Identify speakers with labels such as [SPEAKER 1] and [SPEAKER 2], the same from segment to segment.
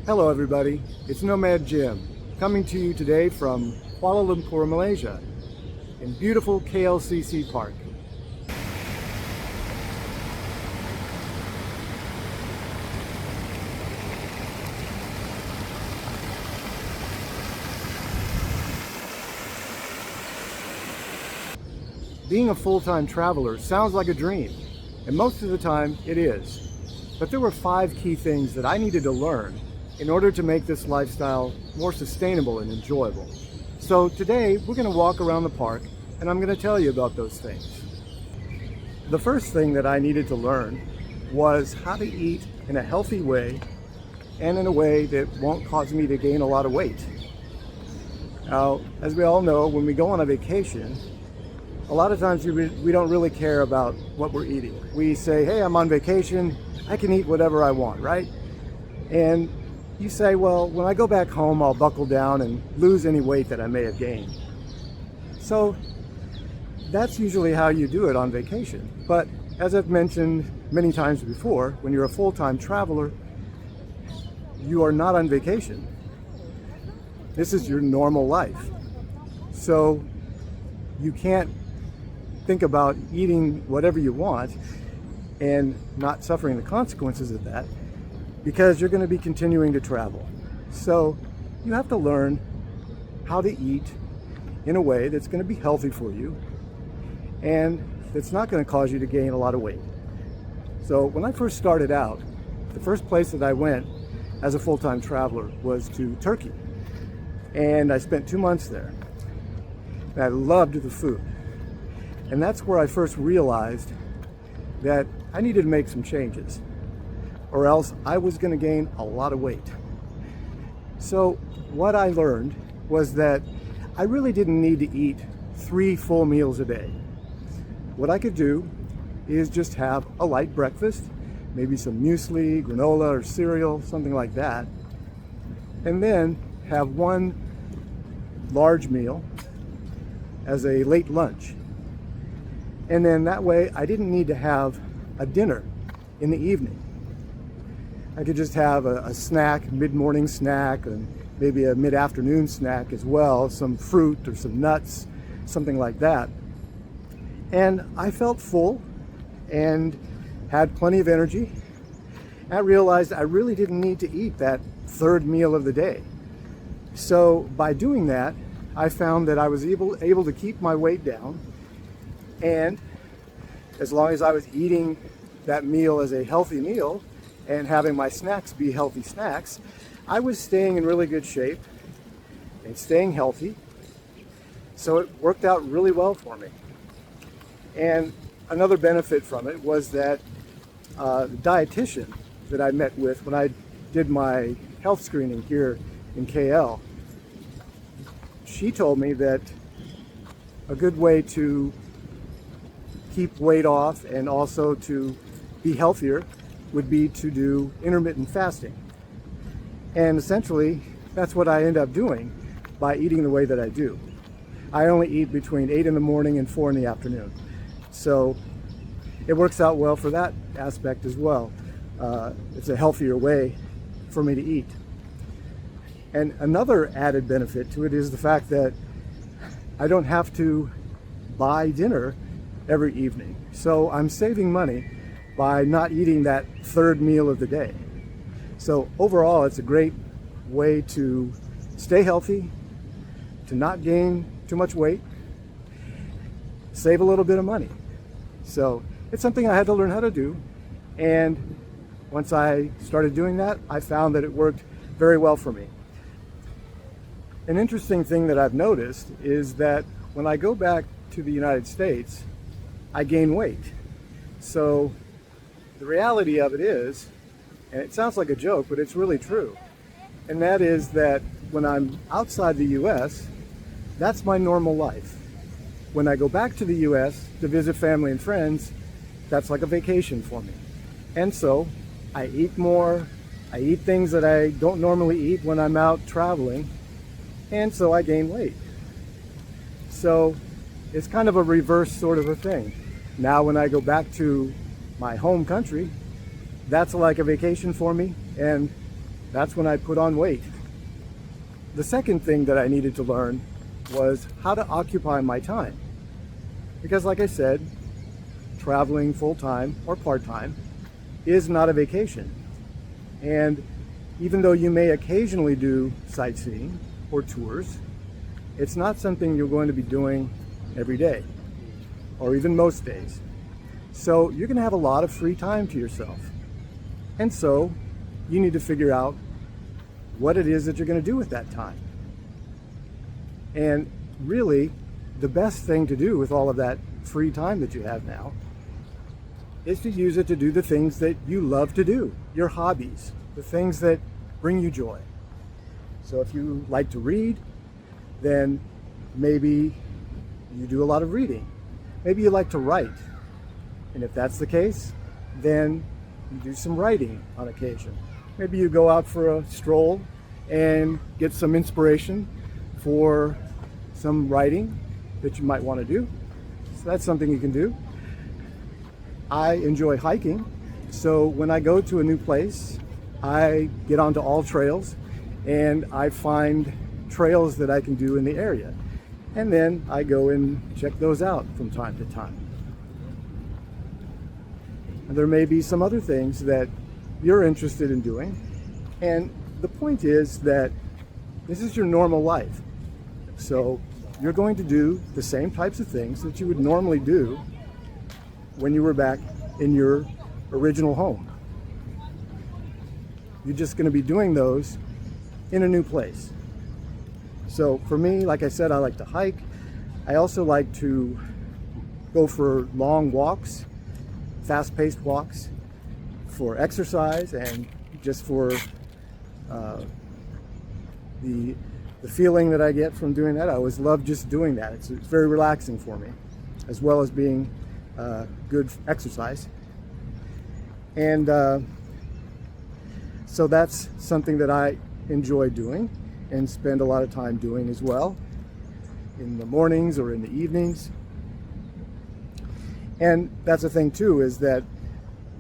[SPEAKER 1] Hello everybody, it's Nomad Jim, coming to you today from Kuala Lumpur, Malaysia, in beautiful KLCC Park. Being a full-time traveler sounds like a dream, and most of the time it is. But there were 5 key things that I needed to learn in order to make this lifestyle more sustainable and enjoyable. So today we're going to walk around the park and I'm going to tell you about those things. The first thing that I needed to learn was how to eat in a healthy way and in a way that won't cause me to gain a lot of weight. Now, as we all know, when we go on a vacation, a lot of times we don't really care about what we're eating. We say, hey, I'm on vacation, I can eat whatever I want, right? And you say, well, when I go back home, I'll buckle down and lose any weight that I may have gained. So that's usually how you do it on vacation. But as I've mentioned many times before, when you're a full-time traveler, you are not on vacation. This is your normal life. So you can't think about eating whatever you want and not suffering the consequences of that, because you're going to be continuing to travel. So you have to learn how to eat in a way that's going to be healthy for you and that's not going to cause you to gain a lot of weight. So when I first started out, the first place that I went as a full-time traveler was to Turkey, and I spent 2 months there. And I loved the food, and that's where I first realized that I needed to make some changes, or else I was going to gain a lot of weight. So what I learned was that I really didn't need to eat 3 full meals a day. What I could do is just have a light breakfast, maybe some muesli, granola, or cereal, something like that, and then have 1 large meal as a late lunch. And then that way I didn't need to have a dinner in the evening. I could just have a snack, mid-morning snack, and maybe a mid-afternoon snack as well, some fruit or some nuts, something like that. And I felt full and had plenty of energy. I realized I really didn't need to eat that 3rd meal of the day. So by doing that, I found that I was able to keep my weight down, and as long as I was eating that meal as a healthy meal and having my snacks be healthy snacks, I was staying in really good shape and staying healthy. So it worked out really well for me. And another benefit from it was that the dietitian that I met with when I did my health screening here in KL, she told me that a good way to keep weight off and also to be healthier would be to do intermittent fasting. And essentially, that's what I end up doing by eating the way that I do. I only eat between 8 in the morning and 4 in the afternoon. So it works out well for that aspect as well. It's a healthier way for me to eat. And another added benefit to it is the fact that I don't have to buy dinner every evening. So I'm saving money by not eating that 3rd meal of the day. So overall, it's a great way to stay healthy, to not gain too much weight, save a little bit of money. So it's something I had to learn how to do. And once I started doing that, I found that it worked very well for me. An interesting thing that I've noticed is that when I go back to the United States, I gain weight. So the reality of it is, and it sounds like a joke, but it's really true, and that is that when I'm outside the US, that's my normal life. When I go back to the US to visit family and friends, that's like a vacation for me. And so I eat more, I eat things that I don't normally eat when I'm out traveling, and so I gain weight. So it's kind of a reverse sort of a thing. Now when I go back to my home country, that's like a vacation for me, and That's when I put on weight. The second thing that I needed to learn was how to occupy my time. Because like I said, traveling full-time or part-time is not a vacation. And even though you may occasionally do sightseeing or tours, it's not something you're going to be doing every day or even most days. So you're going to have a lot of free time to yourself. And so you need to figure out what it is that you're going to do with that time. And really, the best thing to do with all of that free time that you have now is to use it to do the things that you love to do, your hobbies, the things that bring you joy. So if you like to read, then maybe you do a lot of reading. Maybe you like to write. And if that's the case, then you do some writing on occasion. Maybe you go out for a stroll and get some inspiration for some writing that you might want to do. So that's something you can do. I enjoy hiking, so when I go to a new place, I get onto all trails and I find trails that I can do in the area. And then I go and check those out from time to time. And there may be some other things that you're interested in doing. And the point is that this is your normal life. So you're going to do the same types of things that you would normally do when you were back in your original home. You're just going to be doing those in a new place. So for me, like I said, I like to hike. I also like to go for long walks, fast-paced walks for exercise and just for the feeling that I get from doing that. I always love just doing that. It's very relaxing for me, as well as being good exercise. And so that's something that I enjoy doing and spend a lot of time doing as well, in the mornings or in the evenings. And that's the thing too, is that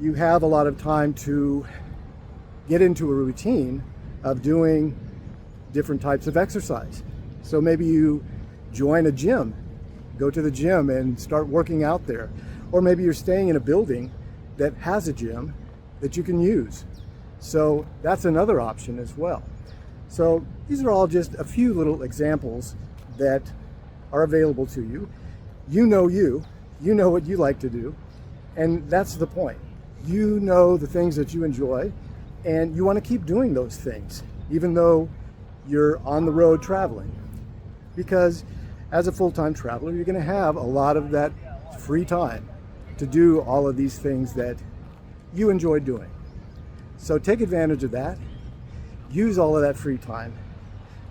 [SPEAKER 1] you have a lot of time to get into a routine of doing different types of exercise. So maybe you join a gym, go to the gym and start working out there. Or maybe you're staying in a building that has a gym that you can use. So that's another option as well. So these are all just a few little examples that are available to you. You know what you like to do, and that's the point. You know the things that you enjoy, and you want to keep doing those things, even though you're on the road traveling. Because as a full-time traveler, you're going to have a lot of that free time to do all of these things that you enjoy doing. So take advantage of that. Use all of that free time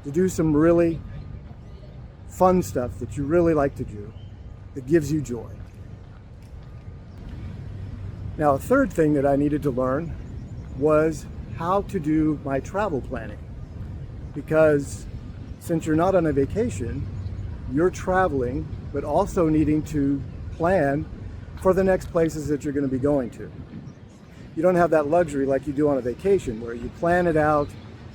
[SPEAKER 1] to do some really fun stuff that you really like to do, that gives you joy. Now, a third thing that I needed to learn was how to do my travel planning. Because since you're not on a vacation, you're traveling, but also needing to plan for the next places that you're going to be going to. You don't have that luxury like you do on a vacation, where you plan it out,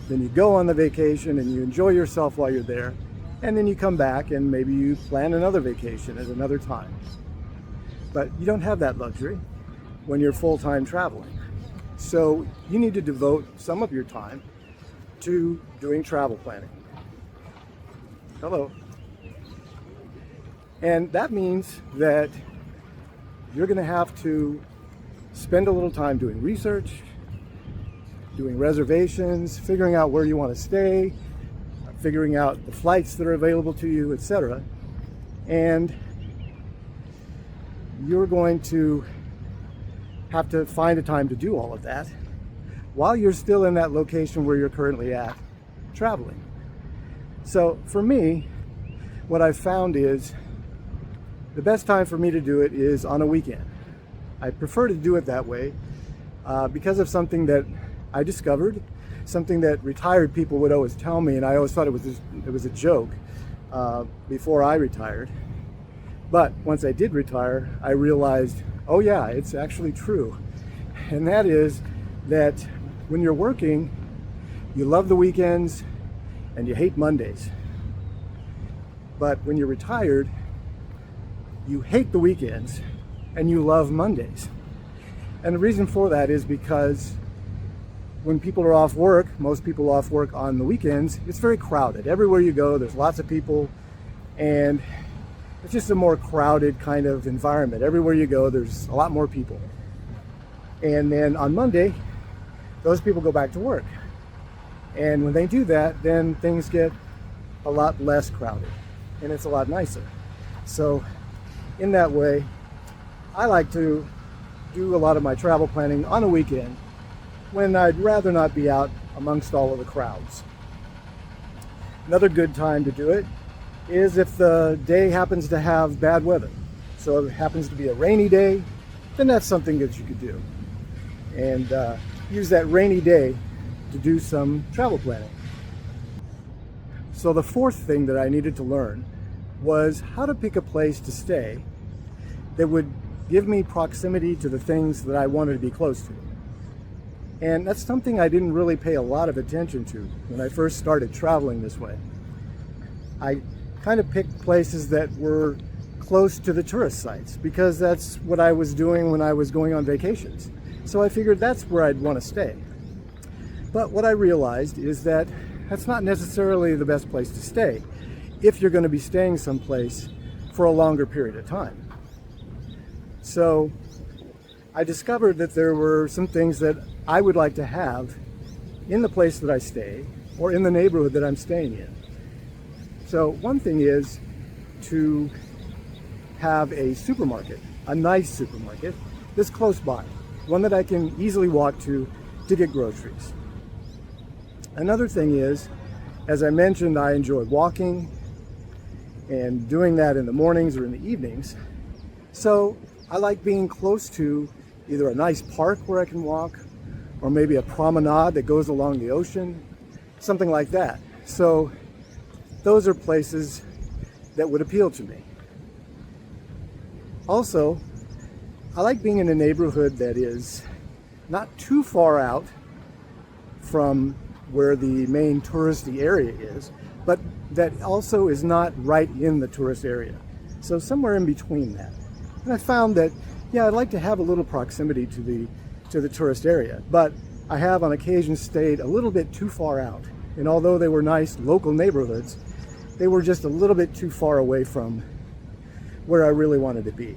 [SPEAKER 1] then you go on the vacation and you enjoy yourself while you're there, and then you come back and maybe you plan another vacation at another time. But you don't have that luxury when you're full-time traveling. So you need to devote some of your time to doing travel planning. Hello. And that means that you're going to have to spend a little time doing research, doing reservations, figuring out where you want to stay, figuring out the flights that are available to you, etc. And you're going to have to find a time to do all of that while you're still in that location where you're currently at, traveling. So for me, what I've found is the best time for me to do it is on a weekend. I prefer to do it that way because of something that I discovered, something that retired people would always tell me, and I always thought it was a joke before I retired. But once I did retire, I realized, oh yeah, it's actually true. And that is that when you're working, You love the weekends and you hate Mondays. But when you're retired, you hate the weekends and you love Mondays. And the reason for that is because when people are off work, most people off work on the weekends, it's very crowded. Everywhere you go, there's lots of people, and it's just a more crowded kind of environment. Everywhere you go, there's a lot more people. And then on Monday, those people go back to work. And when they do that, then things get a lot less crowded, and it's a lot nicer. So in that way, I like to do a lot of my travel planning on a weekend when I'd rather not be out amongst all of the crowds. Another good time to do it is if the day happens to have bad weather. So if it happens to be a rainy day, then that's something that you could do. And use that rainy day to do some travel planning. So the fourth thing that I needed to learn was how to pick a place to stay that would give me proximity to the things that I wanted to be close to. And that's something I didn't really pay a lot of attention to when I first started traveling this way. I kind of picked places that were close to the tourist sites because that's what I was doing when I was going on vacations. So I figured that's where I'd want to stay. But what I realized is that that's not necessarily the best place to stay if you're going to be staying someplace for a longer period of time. So I discovered that there were some things that I would like to have in the place that I stay or in the neighborhood that I'm staying in. So one thing is to have a supermarket, a nice supermarket that's close by, one that I can easily walk to get groceries. Another thing is, as I mentioned, I enjoy walking and doing that in the mornings or in the evenings. So I like being close to either a nice park where I can walk, or maybe a promenade that goes along the ocean, something like that. So those are places that would appeal to me. Also, I like being in a neighborhood that is not too far out from where the main touristy area is, but that also is not right in the tourist area. So somewhere in between that. And I found that, yeah, I'd like to have a little proximity to the tourist area, but I have on occasion stayed a little bit too far out. And although they were nice local neighborhoods, they were just a little bit too far away from where I really wanted to be.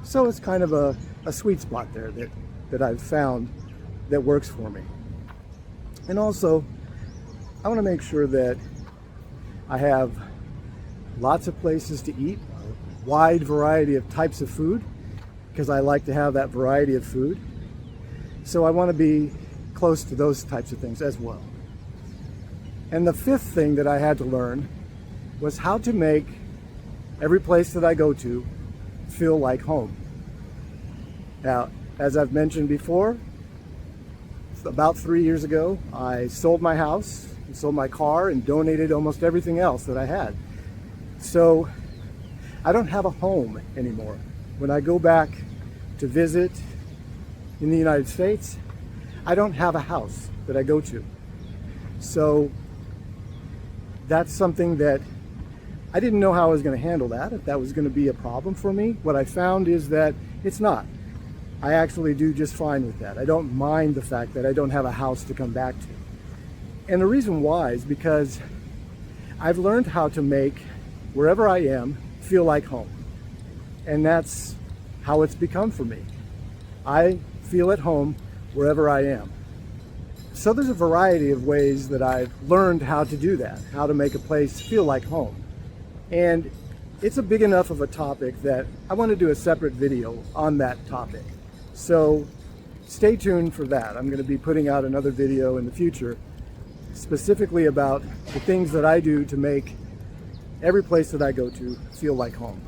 [SPEAKER 1] So it's kind of a sweet spot there that I've found that works for me. And also, I want to make sure that I have lots of places to eat, a wide variety of types of food, because I like to have that variety of food. So I want to be close to those types of things as well. And the fifth thing that I had to learn was how to make every place that I go to feel like home. Now, as I've mentioned before, about 3 years ago, I sold my house, and sold my car, and donated almost everything else that I had. So I don't have a home anymore. When I go back to visit in the United States, I don't have a house that I go to. So that's something that I didn't know how I was going to handle that, if that was going to be a problem for me. What I found is that it's not. I actually do just fine with that. I don't mind the fact that I don't have a house to come back to. And the reason why is because I've learned how to make wherever I am feel like home. And that's how it's become for me. I feel at home wherever I am. So there's a variety of ways that I've learned how to do that, how to make a place feel like home. And it's a big enough of a topic that I want to do a separate video on that topic. So stay tuned for that. I'm going to be putting out another video in the future specifically about the things that I do to make every place that I go to feel like home.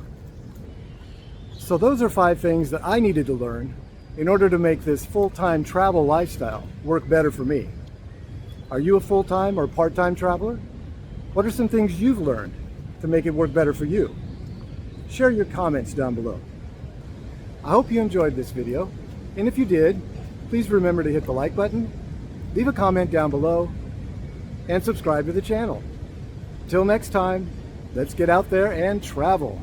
[SPEAKER 1] So those are 5 things that I needed to learn in order to make this full-time travel lifestyle work better for me. Are you a full-time or part-time traveler? What are some things you've learned to make it work better for you? Share your comments down below. I hope you enjoyed this video, and if you did, please remember to hit the like button, leave a comment down below, and subscribe to the channel. Till next time, let's get out there and travel.